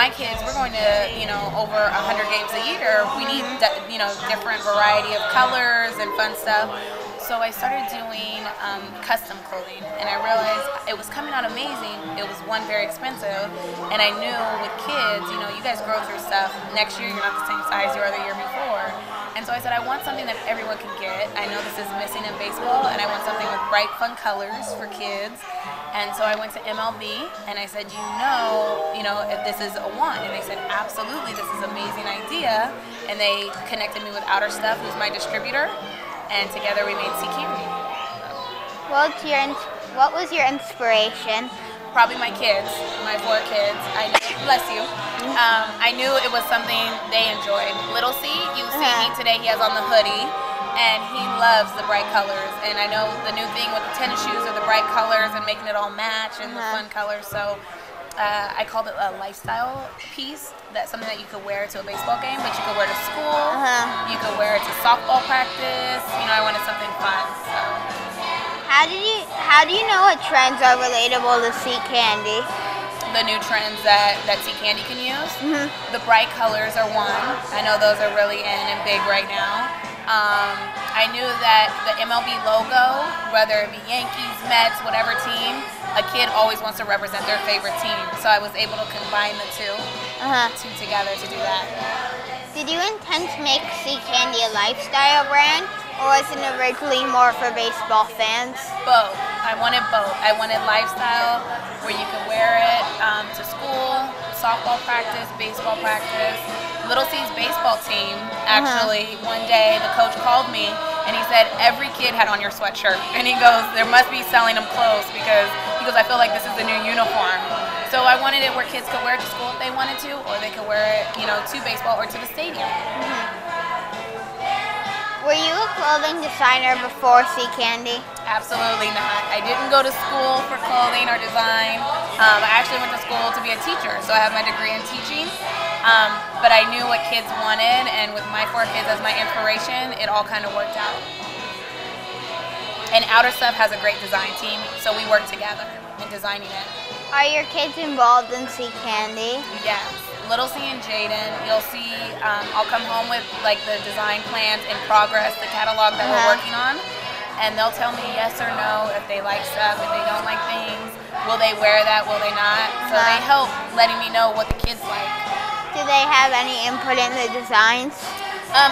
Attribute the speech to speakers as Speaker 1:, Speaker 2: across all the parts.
Speaker 1: my kids, we're going to, over 100 games a year. We need, different variety of colors and fun stuff. So I started doing custom clothing, and I realized it was coming out amazing. It was, one, very expensive, and I knew with kids, you guys grow through stuff. Next year, you're not the same size you were the year before. And so I said, I want something that everyone can get. I know this is missing in baseball, and I want something with bright, fun colors for kids. And so I went to MLB, and I said, if this is a want? And they said, absolutely, this is an amazing idea. And they connected me with Outer Stuff, who's my distributor, and together we made CCandy.
Speaker 2: What was your inspiration?
Speaker 1: Probably my kids, my 4 kids. Bless you. I knew it was something they enjoyed. Little C, you see today he has on the hoodie, and he loves the bright colors. And I know the new thing with the tennis shoes are the bright colors and making it all match and the fun colors. So I called it a lifestyle piece. That's something that you could wear to a baseball game, but you could wear to school. You could wear it to softball practice. I wanted something fun. So.
Speaker 2: How do you know what trends are relatable to CCandy?
Speaker 1: The new trends that CCandy can use. The bright colors are one. I know those are really in and big right now. I knew that the MLB logo, whether it be Yankees, Mets, whatever team, a kid always wants to represent their favorite team. So I was able to combine the two together to do that.
Speaker 2: Did you intend to make CCandy a lifestyle brand, or was it originally more for baseball fans?
Speaker 1: Both. I wanted both. I wanted lifestyle, where you could wear it to school, softball practice, baseball practice. Little C's baseball team, actually, one day the coach called me and he said, every kid had on your sweatshirt. And he goes, there must be selling them clothes, because he goes, I feel like this is the new uniform. So I wanted it where kids could wear it to school if they wanted to, or they could wear it, to baseball or to the stadium.
Speaker 2: Were you a clothing designer before CCandy?
Speaker 1: Absolutely not. I didn't go to school for clothing or design. I actually went to school to be a teacher, so I have my degree in teaching. But I knew what kids wanted, and with my 4 kids as my inspiration, it all kind of worked out. And Outer Stuff has a great design team, so we work together in designing it.
Speaker 2: Are your kids involved in CCandy?
Speaker 1: Yes. Little C and Jaden, you'll see, I'll come home with the design plans in progress, the catalog that we're working on, and they'll tell me yes or no if they like stuff, if they don't like things, will they wear that, will they not, so they help letting me know what the kids like.
Speaker 2: Do they have any input in the designs?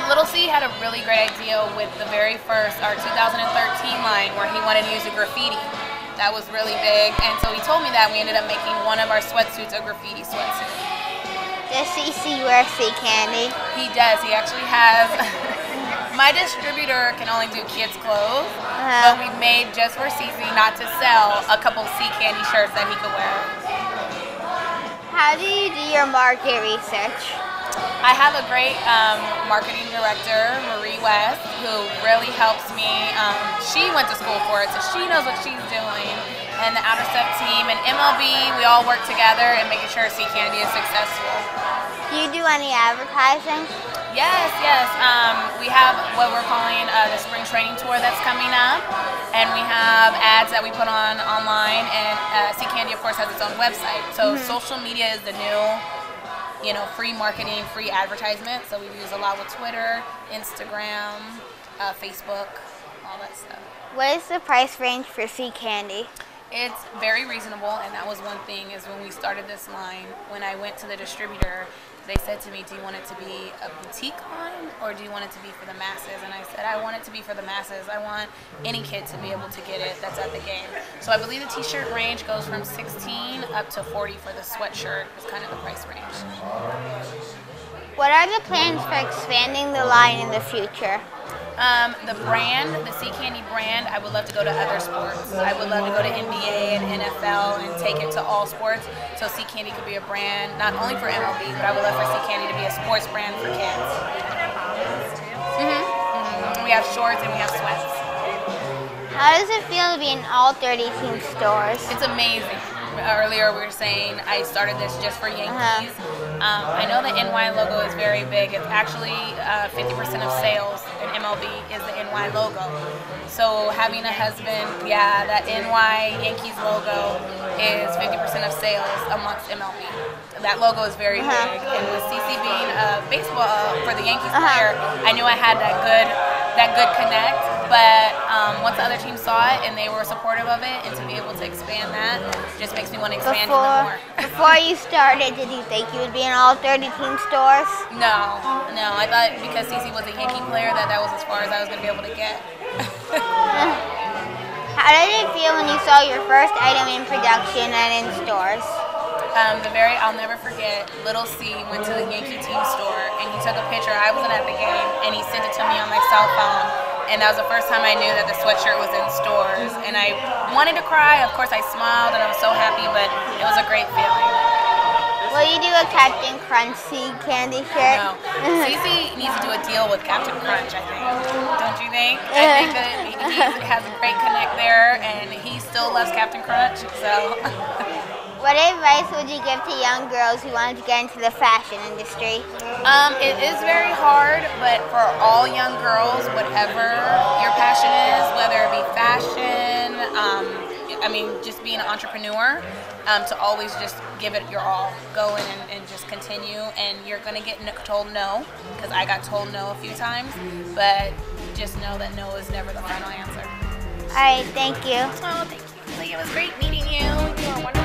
Speaker 1: Little C had a really great idea with the very first, our 2013 line, where he wanted to use a graffiti. That was really big, and so he told me that. We ended up making one of our sweatsuits a graffiti sweatsuit.
Speaker 2: Does CC wear CCandy?
Speaker 1: He does. He actually has. My distributor can only do kids' clothes, but we made just for CC, not to sell, a couple CCandy shirts that he could wear.
Speaker 2: How do you do your market research?
Speaker 1: I have a great marketing director, Marie West, who really helps me. She went to school for it, so she knows what she's doing. And the Outer Stuff team and MLB, we all work together and making sure CCandy is successful.
Speaker 2: Do you do any advertising?
Speaker 1: Yes. We have what we're calling the spring training tour that's coming up, and we have ads that we put on online, and CCandy, of course, has its own website. So social media is the new, free marketing, free advertisement. So we use a lot with Twitter, Instagram, Facebook, all that stuff.
Speaker 2: What is the price range for CCandy?
Speaker 1: It's very reasonable, and that was one thing is when we started this line, when I went to the distributor, they said to me, do you want it to be a boutique line or do you want it to be for the masses? And I said, I want it to be for the masses. I want any kid to be able to get it that's at the game. So I believe the t-shirt range goes from $16 up to $40 for the sweatshirt is kind of the price range.
Speaker 2: What are the plans for expanding the line in the future?
Speaker 1: The brand, the CCandy brand, I would love to go to other sports. I would love to go to NBA and NFL and take it to all sports. So CCandy could be a brand, not only for MLB, but I would love for CCandy to be a sports brand for kids. We have shorts and we have sweats.
Speaker 2: How does it feel to be in all 30-team stores?
Speaker 1: It's amazing. Earlier we were saying I started this just for Yankees. I know the NY logo is very big. It's actually 50% of sales in MLB is the NY logo. So having a husband, that NY Yankees logo is 50% of sales amongst MLB. That logo is very big, and with CC being a baseball for the Yankees player, I knew I had that good connect. But once the other team saw it and they were supportive of it, and to be able to expand that just makes me want to expand even more.
Speaker 2: Before you started, did you think you would be in all 30 team stores?
Speaker 1: No. I thought because CC was a Yankee player that was as far as I was going to be able to get.
Speaker 2: How did it feel when you saw your first item in production and in stores?
Speaker 1: I'll never forget, little C went to the Yankee team store and he took a picture. I wasn't at the game, and he sent it to me on my cell phone, and that was the first time I knew that the sweatshirt was in stores, and I wanted to cry. Of course I smiled and I was so happy, but it was a great feeling.
Speaker 2: Will you do a Captain Crunch CCandy shirt?
Speaker 1: No. CC needs to do a deal with Captain Crunch, I think. Don't you think? I think that he has a great connect there, and he still loves Captain Crunch, so...
Speaker 2: What advice would you give to young girls who wanted to get into the fashion industry?
Speaker 1: It is very hard, but for all young girls, whatever your passion is, whether it be fashion, just being an entrepreneur, to always just give it your all. Go in and just continue, and you're going to get told no, because I got told no a few times, but just know that no is never the final answer.
Speaker 2: All right, thank you.
Speaker 1: Oh, thank you. It was great meeting you. You are wonderful.